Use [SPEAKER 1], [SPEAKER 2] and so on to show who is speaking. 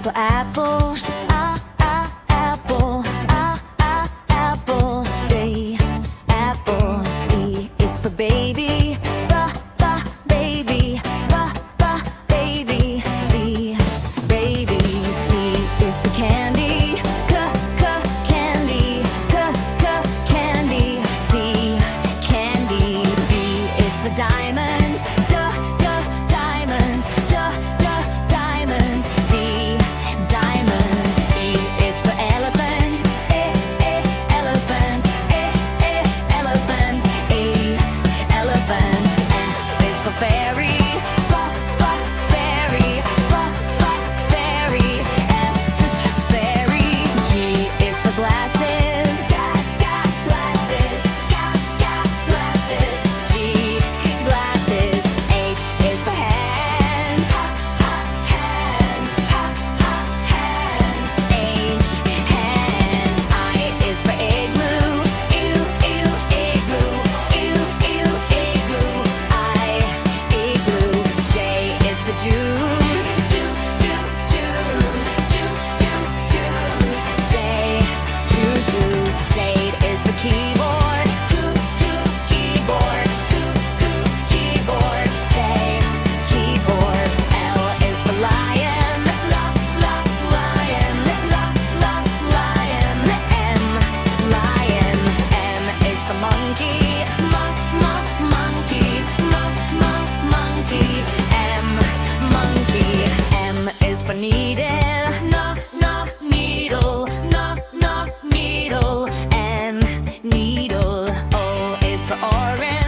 [SPEAKER 1] for apple, apple, apple. A, apple. B is for baby, baby, baby. B, baby. C is for candy, candy, candy. C, candy. D is for diamond, diamond, diamond. D, diamond. E is for elephant, elephant, elephant. E, elephant. F is for fairy, fairy, fairy. F, fairy. G is for glasses, glasses, glasses. G, glasses. H is for hands, hands. H, hands. I is for igloo, igloo. I, igloo. J is for juice, juice. J, juice. Jade is for keyboard, keyboard. K, keyboard. L is for lion, lion. M, lion. M is for monkey, monkey. M, monkey. M is for needle, needle. Needle. N, needle. O is for orange,